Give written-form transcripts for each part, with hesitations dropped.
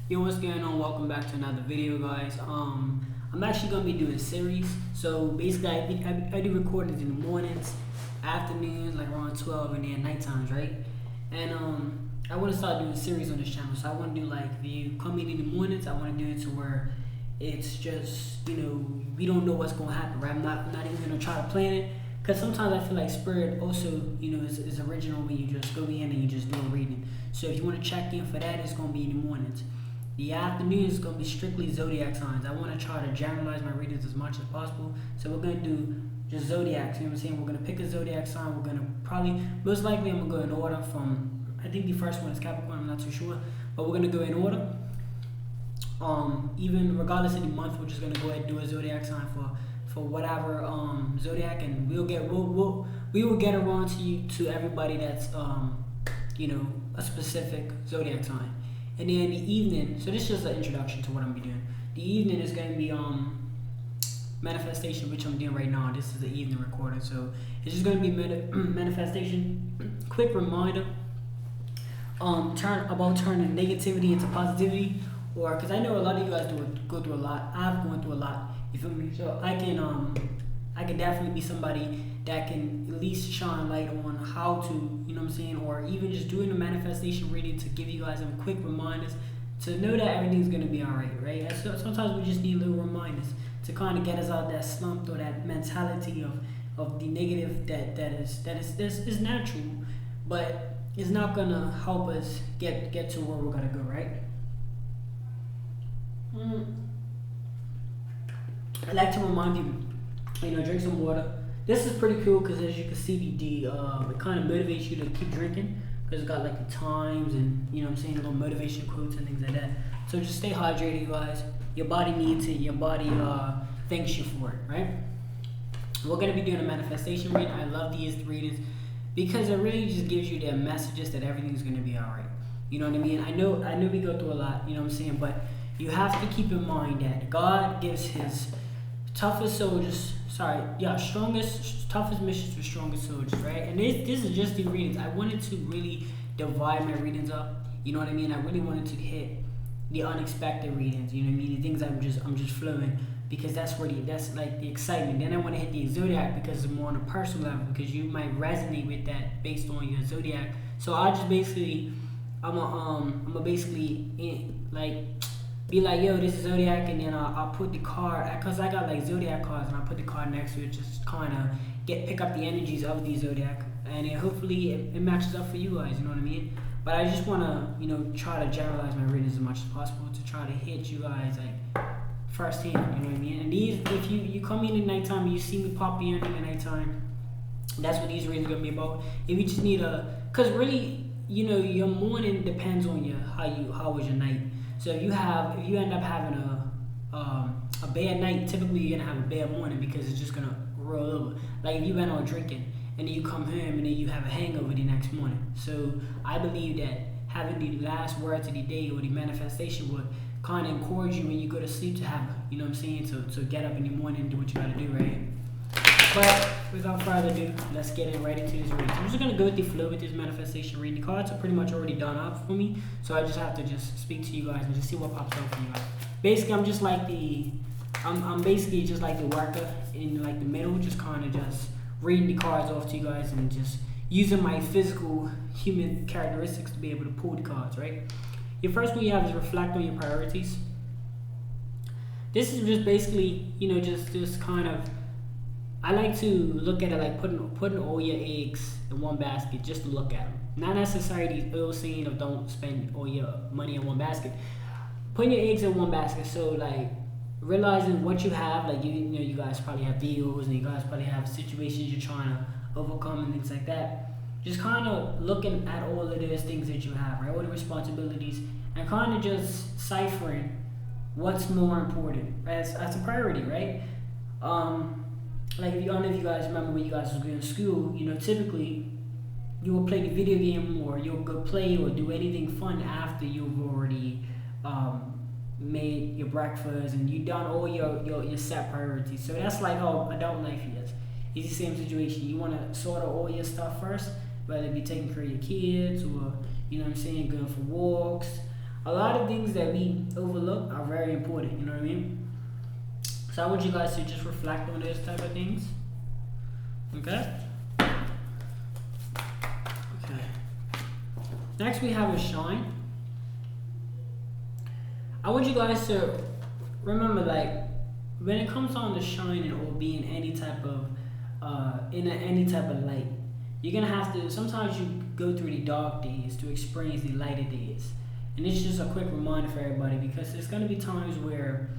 Yo, what's going on? Welcome back to another video, guys. I'm actually gonna be doing a series. So basically, I do recordings in the mornings, afternoons, like around 12, and then night times, right? And I want to start doing a series on this channel. So I want to do like if you come in the mornings, I want to do it to where it's just we don't know what's gonna happen, right? I'm not even gonna try to plan it. Because sometimes I feel like spirit also, is original when you just go in and you just do a reading. So if you want to check in for that, it's going to be in the mornings. The afternoon is going to be strictly zodiac signs. I want to try to generalize my readings as much as possible. So we're going to do just zodiacs, you know what I'm saying? We're going to pick a zodiac sign. We're going to probably, most likely I'm going to go in order from, I think the first one is Capricorn, I'm not too sure. But we're going to go in order. Even regardless of the month, we're just going to go ahead and do a zodiac sign for whatever zodiac, and we will get around to everybody that's a specific zodiac sign. And then the evening, so this is just an introduction to what I'm gonna be doing. The evening is going to be manifestation, which I'm doing right now. This is the evening recording, so it's just going to be manifestation. Quick reminder, turning negativity into positivity, or because I know a lot of you guys go through a lot. I've gone through a lot. You feel me? So I can definitely be somebody that can at least shine light on how to, or even just doing a manifestation reading to give you guys some quick reminders to know that everything's gonna be alright, right? And so sometimes we just need little reminders to kind of get us out that slump or that mentality of the negative that is natural, but it's not gonna help us get to where we're gonna go, right? I like to remind people, drink some water. This is pretty cool because as you can see, it kind of motivates you to keep drinking because it's got like the times and little motivation quotes and things like that. So just stay hydrated, you guys. Your body needs it. Your body thanks you for it, right? We're gonna be doing a manifestation reading. I love these readings because it really just gives you the messages that everything's gonna be all right. You know what I mean? I know we go through a lot. But you have to keep in mind that God gives His toughest, toughest missions for strongest soldiers, right? And this is just the readings. I wanted to really divide my readings up. You know what I mean? I really wanted to hit the unexpected readings. You know what I mean? The things I'm just flowing because that's like the excitement. Then I want to hit the zodiac because it's more on a personal level because you might resonate with that based on your zodiac. So I just basically, I'm basically be like, yo, this is zodiac, and then I'll put the card, because I got like zodiac cards, and I'll put the card next to it, just kind of pick up the energies of the zodiac, and then hopefully it matches up for you guys, you know what I mean? But I just want to, try to generalize my readings as much as possible to try to hit you guys like firsthand, you know what I mean? And these, if you come in at nighttime and you see me pop in at nighttime, that's what these readings are gonna be about. If you just need because really, your morning depends on how was your night. So if you end up having a bad night, typically you're gonna have a bad morning because it's just gonna roll over. Like if you went on drinking and then you come home and then you have a hangover the next morning. So I believe that having the last words of the day or the manifestation would kind of encourage you when you go to sleep to have, to get up in the morning and do what you gotta do, right? But without further ado, let's get in right into this reading. I'm just gonna go with the flow with this manifestation reading. The cards are pretty much already done up for me, so I just have to just speak to you guys and just see what pops up for you guys. Basically, I'm basically just like the worker in like the middle, just kind of just reading the cards off to you guys and just using my physical human characteristics to be able to pull the cards, right? Your first one you have is reflect on your priorities. This is just basically, just kind of, I like to look at it like putting all your eggs in one basket just to look at them. Not necessarily the old saying of don't spend all your money in one basket. Putting your eggs in one basket, so like realizing what you have, like you guys probably have bills and you guys probably have situations you're trying to overcome and things like that. Just kind of looking at all of those things that you have, right? All the responsibilities, and kind of just ciphering what's more important as a priority, right? Like I don't know if you guys remember when you guys was going to school, typically you will play the video game or you'll go play or do anything fun after you've already made your breakfast and you've done all your set priorities. So that's like how adult life is. It's the same situation. You want to sort out all your stuff first, whether it be taking care of your kids or, going for walks, A lot of things that we overlook are very important. You know what I mean? So I want you guys to just reflect on those type of things. Okay. Okay. Next we have a shine. I want you guys to remember, like, when it comes on to shining or being any type of any type of light, you're gonna have to. Sometimes you go through the dark days to experience the lighter days, and it's just a quick reminder for everybody, because there's gonna be times where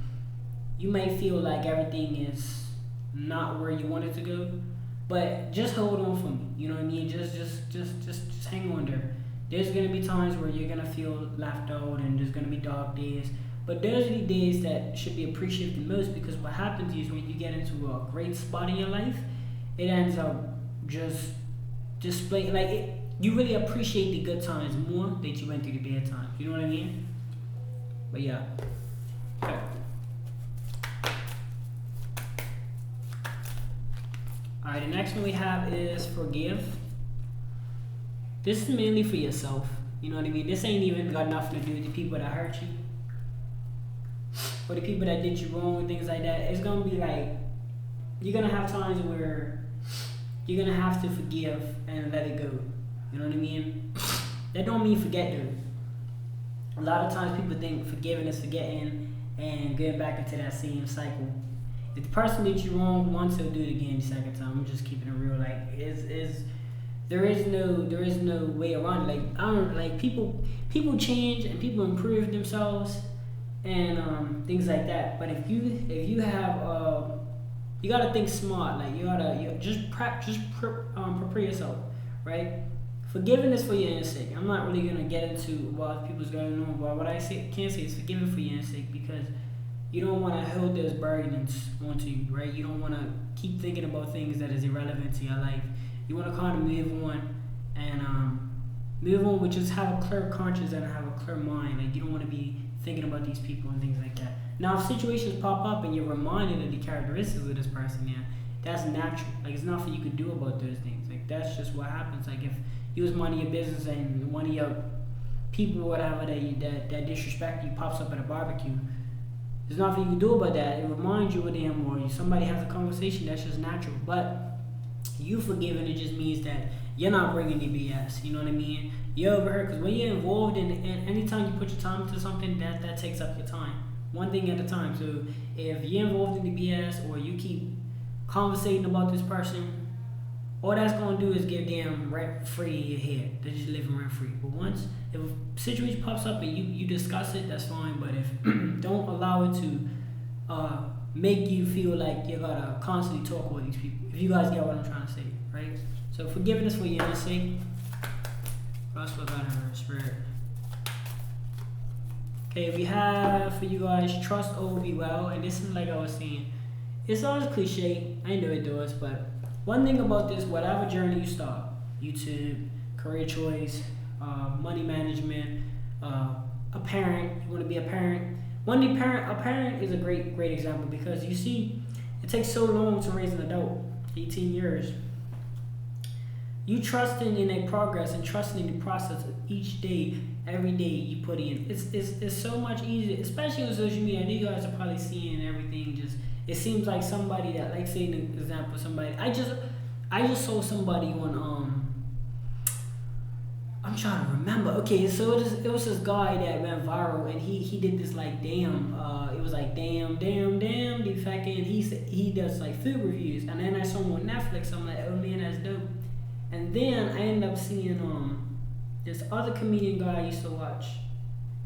you may feel like everything is not where you want it to go, but just hold on for me. You know what I mean? Just hang on there. There's gonna be times where you're gonna feel left out, and there's gonna be dark days. But those are the days that should be appreciated the most, because what happens is when you get into a great spot in your life, it ends up just displaying, like, you really appreciate the good times more that you went through the bad times. You know what I mean? But yeah. Okay. Alright, the next one we have is forgive. This is mainly for yourself. You know what I mean? This ain't even got nothing to do with the people that hurt you, or the people that did you wrong and things like that. It's gonna be like, you're gonna have times where you're gonna have to forgive and let it go. You know what I mean? That don't mean forget though. A lot of times people think forgiving is forgetting and getting back into that same cycle. If the person did you wrong once, they'll do it again the second time. I'm just keeping it real. Like, there is no way around it. Like, I don't, like, people change and people improve themselves and things like that. But if you have you gotta think smart. Like, you just prepare yourself, right? Forgiving is for your own sake. I'm not really gonna get into what people's going on, but what I can't say is forgiving for your own sake, because you don't want to hold those burdens onto you, right? You don't want to keep thinking about things that is irrelevant to your life. You want to kind of move on and move on with just have a clear conscience and have a clear mind. Like, you don't want to be thinking about these people and things like that. Now, if situations pop up and you're reminded of the characteristics of this person, yeah, that's natural. Like, it's nothing you can do about those things. Like, that's just what happens. Like, if you was minding your business and one of your people or whatever that disrespect you pops up at a barbecue, there's nothing you can do about that. It reminds you of them, or somebody has a conversation. That's just natural. But you forgiving, it just means that you're not bringing the BS. You know what I mean? You're over here, because when you're involved in anytime you put your time into something, that takes up your time. One thing at a time. So if you're involved in the BS, or you keep conversating about this person, all that's gonna do is give them rent free in your head. They're just living rent free. But once, if a situation pops up and you discuss it, that's fine. But if don't allow it to make you feel like you gotta constantly talk about these people. If you guys get what I'm trying to say, right? So forgiveness for your own sake. Trust for God and her spirit. Okay, we have for you guys, trust all will be well. And this is, like I was saying, it's always cliche. I know it does, but one thing about this, whatever journey you start, YouTube, career choice, money management, a parent, you want to be a parent. A parent is a great example, because you see, it takes so long to raise an adult, 18 years. You trusting in a progress and trusting in the process of each day, every day you put in. It's so much easier, especially on social media. I know you guys are probably seeing everything just. It seems like somebody that, like, say an example, somebody I just saw somebody on I'm trying to remember. Okay, so it was this guy that went viral, and he did this, like, damn, it was like damn the fact, and he does, like, food reviews, and then I saw him on Netflix. I'm like, oh man, that's dope. And then I ended up seeing this other comedian guy I used to watch,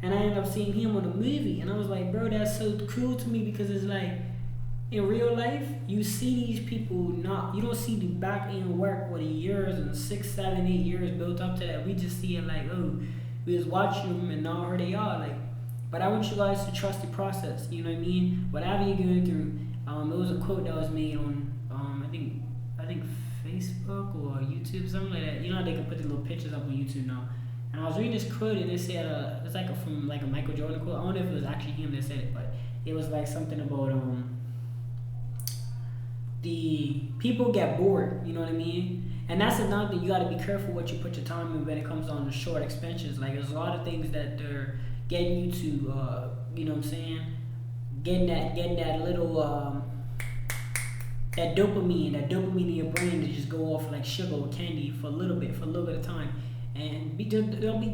and I ended up seeing him on a movie, and I was like, bro, that's so cool to me, because it's like, in real life, you see these people you don't see the back end work or the years and 6, 7, 8 years built up to that. We just see it like, oh, we was watching them and now here they are. Like, but I want you guys to trust the process. You know what I mean? Whatever you're going through. It was a quote that was made on I think Facebook or YouTube, something like that. You know how they can put the little pictures up on YouTube now. And I was reading this quote, and it said it's like from a Michael Jordan quote. I don't know if it was actually him that said it, but it was like something about the people get bored, you know what I mean? And that's another thing, you gotta be careful what you put your time in when it comes on the short expansions. Like, there's a lot of things that they're getting you to, you know what I'm saying, getting that little, that dopamine in your brain to just go off like sugar or candy for a little bit of time, and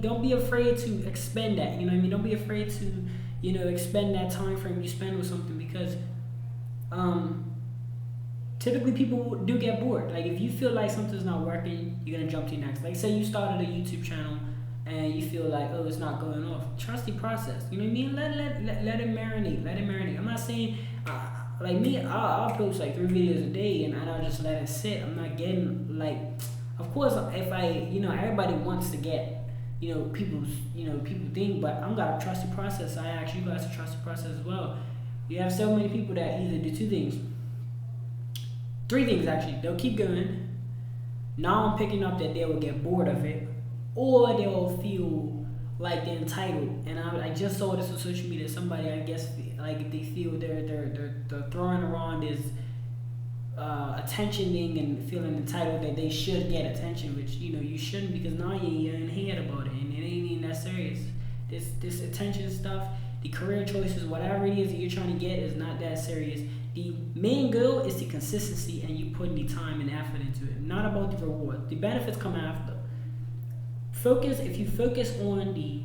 don't be afraid to expend that. You know what I mean? Don't be afraid to, expend that time frame you spend with something, because typically people do get bored. Like if you feel like something's not working, you're gonna jump to the next. Like say you started a YouTube channel and you feel like, oh, it's not going off. Trust the process. You know what I mean? Let it marinate. Let it marinate. I'm not saying like me. I'll post like 3 videos a day and I'll just let it sit. I'm not getting like. Of course, if I, everybody wants to get, people think, but I'm gotta trust the process. I ask you guys to trust the process as well. You have so many people that either do 2 things. 3 things actually. They'll keep going. Now I'm picking up that they will get bored of it, or they'll feel like they're entitled. And I just saw this on social media. Somebody, I guess, like they feel they're throwing around this attention thing and feeling entitled that they should get attention, which you shouldn't, because now you're in head about it, and it ain't even that serious. This attention stuff, the career choices, whatever it is that you're trying to get, is not that serious. The main goal is the consistency and you putting the time and effort into it, not about the reward. The benefits come after. If you focus on the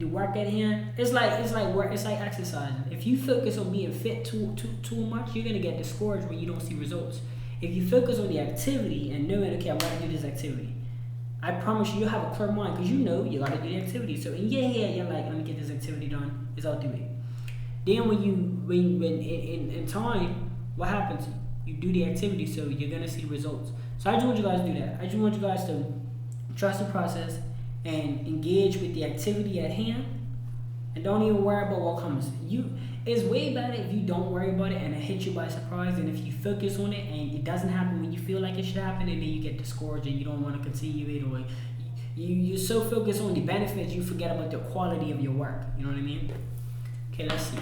work at hand, it's like work, it's like exercising. If you focus on being fit too much, you're gonna get discouraged when you don't see results. If you focus on the activity and knowing, okay, I'm gonna do this activity, I promise you'll have a clear mind, because you gotta do the activity. So in your head, you're like, let me get this activity done. It's out the way. Then when in time, what happens? You do the activity, so you're gonna see results. So I just want you guys to do that. I just want you guys to trust the process and engage with the activity at hand, and don't even worry about what comes. It's way better if you don't worry about it and it hits you by surprise, than if you focus on it and it doesn't happen when you feel like it should happen, and then you get discouraged and you don't want to continue it, or you're so focused on the benefits you forget about the quality of your work. You know what I mean? Okay, let's see.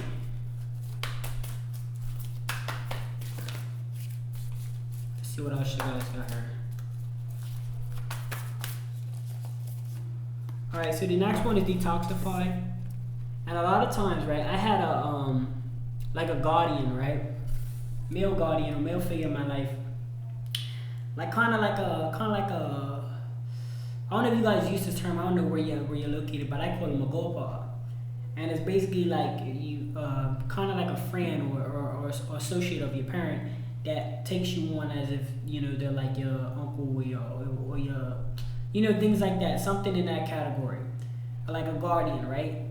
Let's see what else you guys got here. Alright, so the next one is detoxify. And a lot of times, right, I had a guardian, right? Male guardian or male figure in my life. Like kind of like a I don't know if you guys use this term, I don't know where you're located, but I call him a gopa. And it's basically like you kind of like a friend or associate of your parent that takes you on as if they're like your uncle or your things like that, something in that category, like a guardian, right?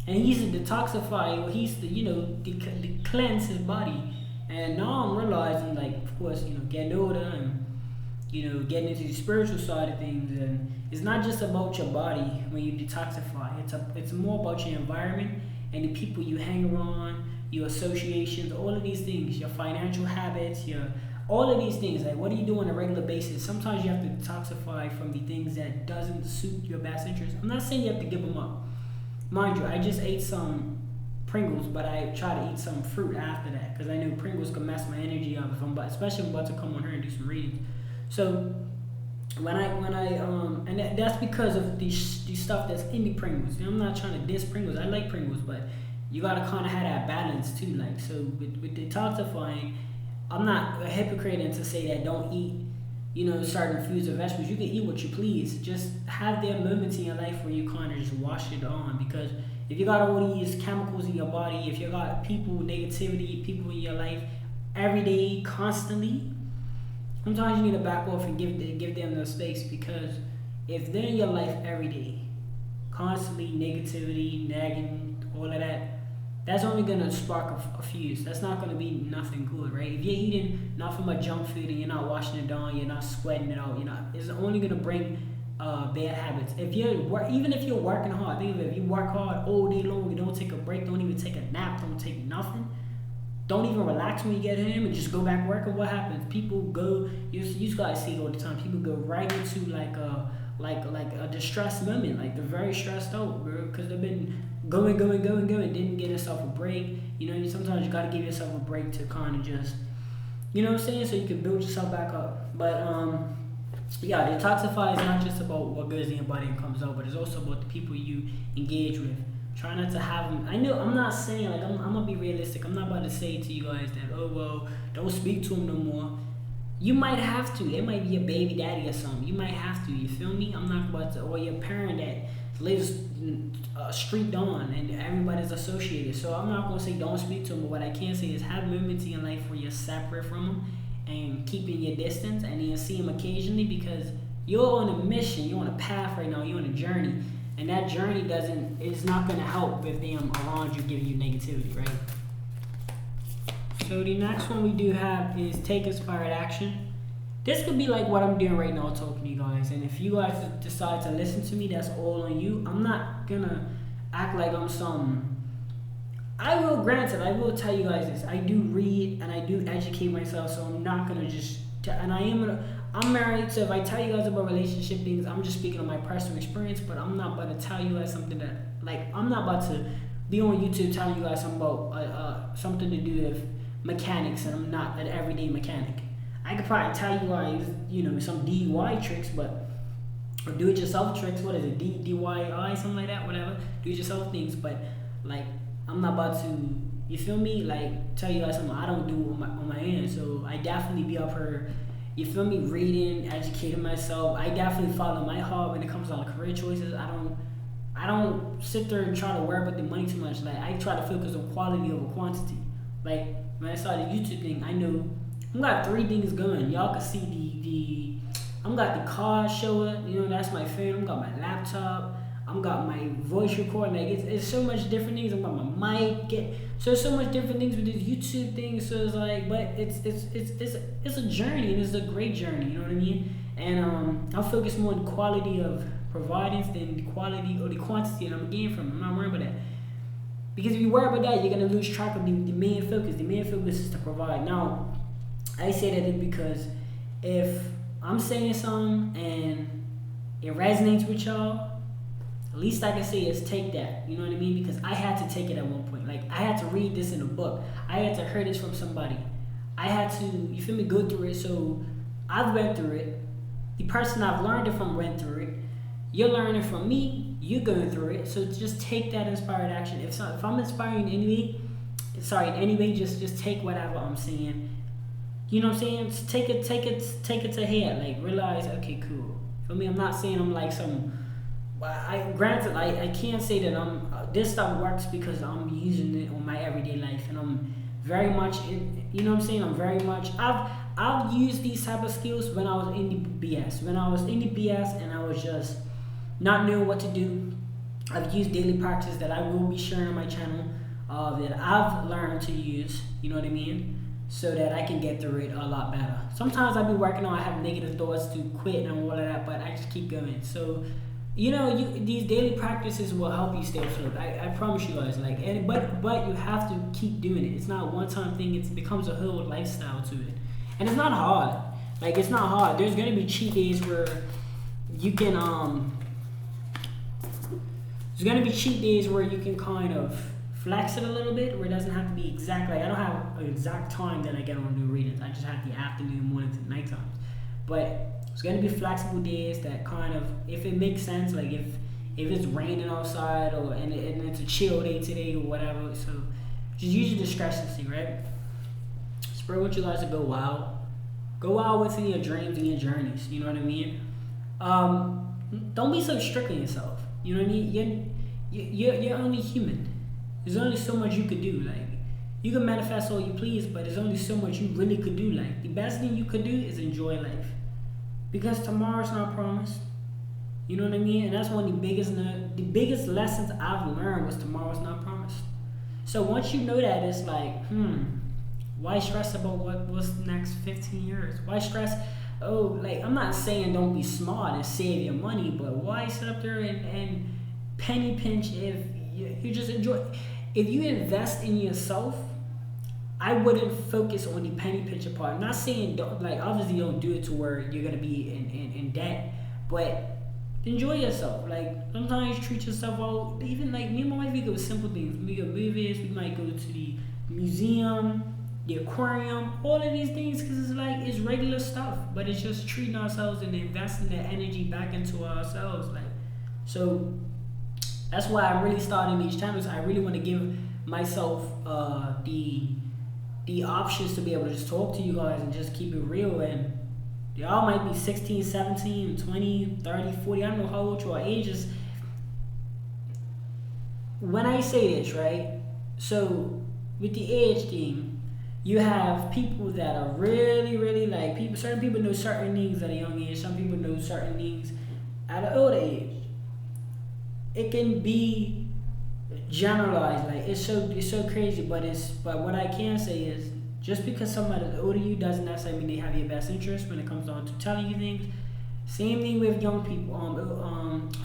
And he's to detoxify, or he's to cleanse his body. And now I'm realizing, like, of course, getting older and getting into the spiritual side of things, and it's not just about your body when you detoxify. It's more about your environment and the people you hang around, your associations, all of these things, your financial habits, all of these things. Like, what do you do on a regular basis? Sometimes you have to detoxify from the things that doesn't suit your best interest. I'm not saying you have to give them up. Mind you, I just ate some Pringles, but I try to eat some fruit after that, because I know Pringles can mess my energy up especially if I'm about to come on here and do some reading. So when I and that's because of the stuff that's in the Pringles. I'm not trying to diss Pringles. I like Pringles, but you gotta kind of have that balance too. Like, so with detoxifying, I'm not a hypocrite and to say that don't eat, certain foods or vegetables. You can eat what you please. Just have there moments in your life where you kind of just wash it on, because if you got all these chemicals in your body, if you got people, negativity, people in your life every day, constantly, sometimes you need to back off and give them the space, because if they're in your life every day, constantly negativity, nagging, all of that, that's only gonna spark a fuse. That's not gonna be nothing good, right? If you're eating nothing but junk food and you're not washing it down, you're not sweating it out, it's only gonna bring bad habits. Even if you're working hard, think of it, if you work hard all day long, you don't take a break, don't even take a nap, don't take nothing, don't even relax when you get home and just go back working, what happens? People go, you guys see it all the time, people go right into like a distressed moment, like they're very stressed out, bro, because they've been going, didn't get yourself a break. Sometimes you gotta give yourself a break to kind of just, so you can build yourself back up. But Yeah, detoxify is not just about what goes in your body and comes out, but it's also about the people you engage with. Try not to have them. I know I'm not saying like I'm gonna be realistic. I'm not about to say to you guys that, oh well, don't speak to them no more. You might have to. It might be a baby daddy or something. You might have to. You feel me? I'm not about to. Or your parent that lives street on and everybody's associated. So I'm not gonna say don't speak to them. But what I can say is have moments in your life where you're separate from them and keeping your distance, and then you see them occasionally because you're on a mission. You're on a path right now. You're on a journey, and that journey is not gonna help if them around you giving you negativity, right? So the next one we do have is take inspired action. This could be like what I'm doing right now, talking to you guys. And if you guys decide to listen to me, that's all on you. I'm not gonna act like I'm some. I will, granted, I will tell you guys this. I do read and I do educate myself, so I'm not gonna just. I'm married, so if I tell you guys about relationship things, I'm just speaking on my personal experience. But I'm not about to tell you guys something that, like, I'm not about to be on YouTube telling you guys something about something to do with mechanics, and I'm not an everyday mechanic. I could probably tell you guys, some DIY tricks, or do-it-yourself tricks. What is it, DIY, something like that, whatever. Do-it-yourself things, but like I'm not about to, you feel me? Like tell you guys something I don't do on my end. So I definitely be up here, you feel me? Reading, educating myself. I definitely follow my heart when it comes to career choices. I don't sit there and try to worry about the money too much. Like I try to focus on quality over quantity. Like when I started the YouTube thing, I knew I got 3 things going. Y'all can see I'm got the car shower, that's my phone. I got my laptop. I got my voice recording. Like it's so much different things. I got my mic. So much different things with this YouTube thing. So it's like, but it's a journey, and it's a great journey. You know what I mean? And I'll focus more on the quality of providing than the quality or the quantity that I'm getting from. I'm not worried about that. Because if you worry about that, you're going to lose track of the main focus. The main focus is to provide. Now, I say that because if I'm saying something and it resonates with y'all, the least I can say is take that. You know what I mean? Because I had to take it at one point. Like, I had to read this in a book. I had to hear this from somebody. I had to, you feel me, go through it. So I've went through it. The person I've learned it from went through it. You're learning from me. You're going through it. So just take that inspired action. If I'm inspiring in any way, just take whatever I'm saying. You know what I'm saying? Just take it to head. Like, realize, okay, cool. For me, I'm not saying I'm like some. Granted, I can't say that this stuff works because I'm using it on my everyday life, and I'm very much, you know what I'm saying? I'm very much. I've used these type of skills when I was in the BS. When I was in the BS and I was just not knowing what to do. I've used daily practice that I will be sharing on my channel that I've learned to use. You know what I mean? So that I can get through it a lot better. Sometimes I be working on, I have negative thoughts to quit and all of that, but I just keep going. So, these daily practices will help you stay afloat. I promise you guys. But you have to keep doing it. It's not a one-time thing. It becomes a whole lifestyle to it, and it's not hard. Like, it's not hard. There's gonna be cheat days where you can There's gonna be cheat days where you can kind of flex it a little bit, where it doesn't have to be exact. Like, I don't have an exact time that I get on new readings. I just have the afternoon, morning to night times. But it's gonna be flexible days that kind of, if it makes sense, like if it's raining outside and it's a chill day today or whatever. So just use your discretion, right? Spread what you guys to go wild within your dreams and your journeys. You know what I mean? Don't be so strict on yourself. You know what I mean? You're only human. There's only so much you could do. Like, you can manifest all you please, but there's only so much you really could do. Like, the best thing you could do is enjoy life, because tomorrow's not promised. You know what I mean? And that's one of the biggest lessons I've learned was tomorrow's not promised. So once you know that, it's like, why stress about what's the next 15 years? Why stress? Oh, like, I'm not saying don't be smart and save your money, but why sit up there and penny pinch if you just enjoy? If you invest in yourself, I wouldn't focus on the penny pincher part. I'm not saying don't, like, obviously don't do it to where you're gonna be in debt, but enjoy yourself. Like, sometimes treat yourself out. Even like me and my wife, we go with simple things. We go movies. We might go to the museum. the aquarium, all of these things, because it's like it's regular stuff, but it's just treating ourselves and investing that energy back into ourselves. Like, so that's why I'm really starting these channels. I really want to give myself the options to be able to just talk to you guys and just keep it real. And y'all might be 16, 17, 20, 30, 40, I don't know how old your age is. When I say this, right, so with the age thing, you have people that are really, really like people. Certain people know certain things at a young age. Some people know certain things at an older age. It can be generalized, like it's so crazy, but what I can say is just because somebody's older than you doesn't necessarily mean they have your best interest when it comes down to telling you things. Same thing with young people.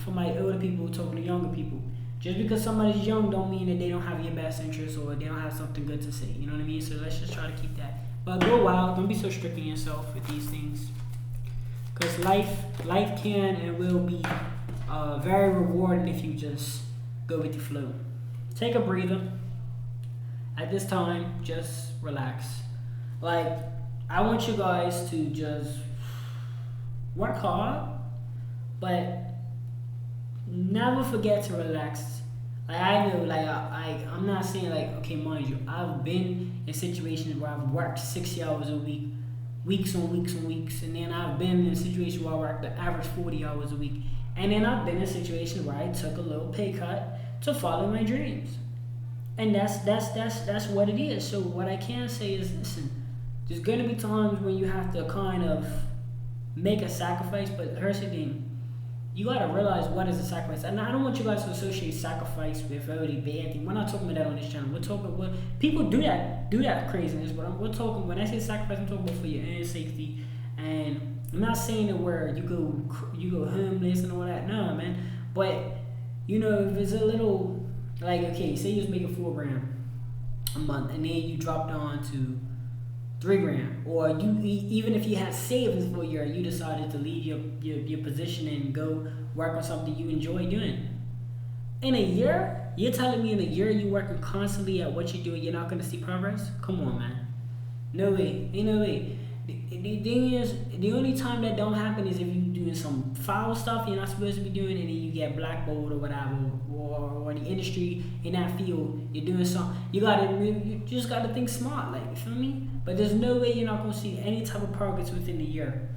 For my older people talking to younger people. Just because somebody's young don't mean that they don't have your best interest or they don't have something good to say. You know what I mean? So let's just try to keep that. But go wild. Don't be so strict on yourself with these things. Because life can and will be very rewarding if you just go with the flow. Take a breather. At this time, just relax. Like, I want you guys to just work hard, but never forget to relax. Like, I know, like, I'm not saying, like, okay, mind you, I've been in situations where I've worked 60 hours a week, weeks on weeks on weeks, and then I've been in a situation where I worked the average 40 hours a week, and then I've been in a situation where I took a little pay cut to follow my dreams. And that's what it is. So what I can say is, listen, there's gonna be times when you have to kind of make a sacrifice, but here's the thing. You gotta realize what is a sacrifice. And I don't want you guys to associate sacrifice with every bad thing. We're not talking about that on this channel. We're talking about people do that craziness, but we're talking, when I say sacrifice, I'm talking about for your own safety. And I'm not saying that where you go homeless and all that. No, man. But you know, if it's a little, like, okay, say you was making $4,000 a month, and then you dropped down to $3,000, or you even if you had savings for a year, you decided to leave your position and go work on something you enjoy doing. In a year, you're telling me in a year you working constantly at what you're doing, you're not gonna see progress? Come on, man. No way. Ain't no way. The thing is, the only time that don't happen is if you're doing some foul stuff you're not supposed to be doing, and then you get blackballed or whatever, or in the industry in that field you're doing something. You just gotta think smart, like, you feel me? But there's no way you're not gonna see any type of progress within a year.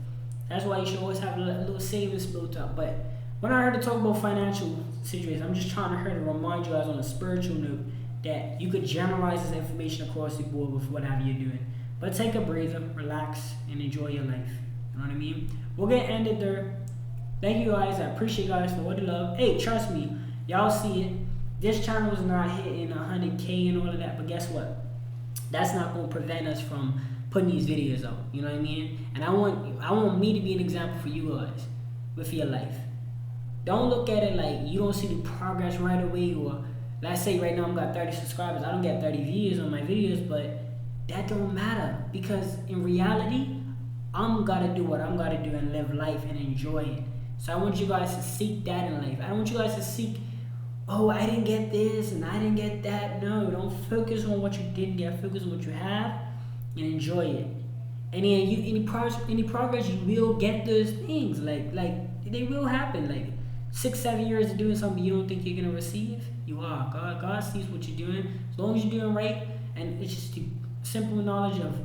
That's why you should always have a little savings built up. But when I heard to talk about financial situations, I'm just trying to remind you guys on a spiritual note that you could generalize this information across the board with whatever you're doing. But take a breather, relax, and enjoy your life. You know what I mean? We're gonna end it there. Thank you guys. I appreciate you guys for all the love. Hey, trust me, y'all see it. This channel is not hitting 100K and all of that, but guess what? That's not gonna prevent us from putting these videos out. You know what I mean? And I want me to be an example for you guys with your life. Don't look at it like you don't see the progress right away, or let's say right now I've got 30 subscribers. I don't get 30 views on my videos, but that don't matter, because in reality, I'm gotta do what I'm gotta do and live life and enjoy it. So I want you guys to seek that in life. I don't want you guys to seek, oh, I didn't get this and I didn't get that. No, don't focus on what you didn't get. Focus on what you have and enjoy it. And then any progress, you will get those things. Like they will happen. Like 6-7 years of doing something you don't think you're gonna receive, you are. God sees what you're doing. As long as you're doing right, and it's just the simple knowledge of,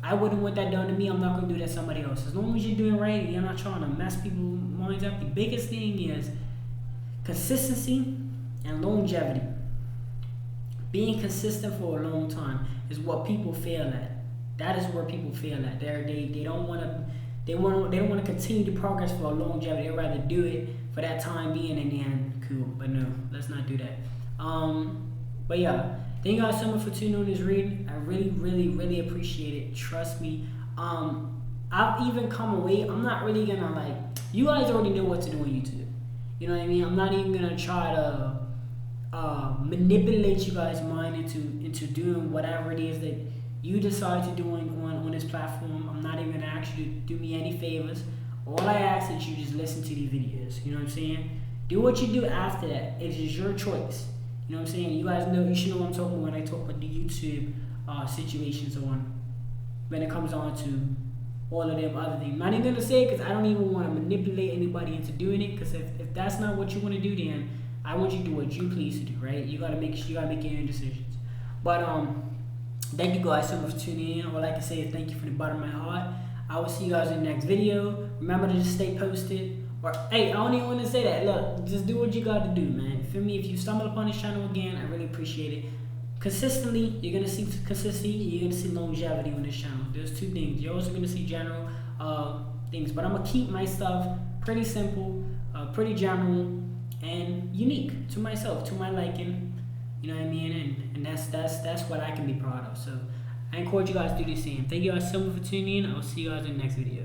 I wouldn't want that done to me, I'm not going to do that to somebody else. As long as you're doing right and you're not trying to mess people's minds up, the biggest thing is consistency and longevity. Being consistent for a long time is what people fail at. That is where people fail at. They don't want to continue the progress for a longevity. They'd rather do it for that time being, and then cool. But no, let's not do that. But yeah. Thank you guys so much for tuning in this reading. I really, really, really appreciate it. Trust me. I've even come away. I'm not really gonna, like, you guys already know what to do on YouTube. You know what I mean? I'm not even gonna try to manipulate you guys' mind into doing whatever it is that you decide to do on this platform. I'm not even gonna ask you to do me any favors. All I ask is you just listen to the videos. You know what I'm saying? Do what you do after that. It is your choice. You know what I'm saying? You guys know, you should know what I'm talking about when I talk about the YouTube situations on when it comes on to all of them other things. I'm not even gonna say it because I don't even want to manipulate anybody into doing it. Because if that's not what you want to do, then I want you to do what you please to do, right? You gotta make your own decisions. But thank you guys so much for tuning in. All I can say is thank you from the bottom of my heart. I will see you guys in the next video. Remember to just stay posted. Or hey, I don't even want to say that. Look, just do what you got to do, man. You feel me? If you stumble upon this channel again, I really appreciate it. Consistently, you're gonna see consistency. You're gonna see longevity on this channel. There's two things. You're also gonna see general things, but I'm gonna keep my stuff pretty simple, pretty general, and unique to myself, to my liking. You know what I mean? And that's what I can be proud of. So I encourage you guys to do the same. Thank you guys so much for tuning in. I will see you guys in the next video.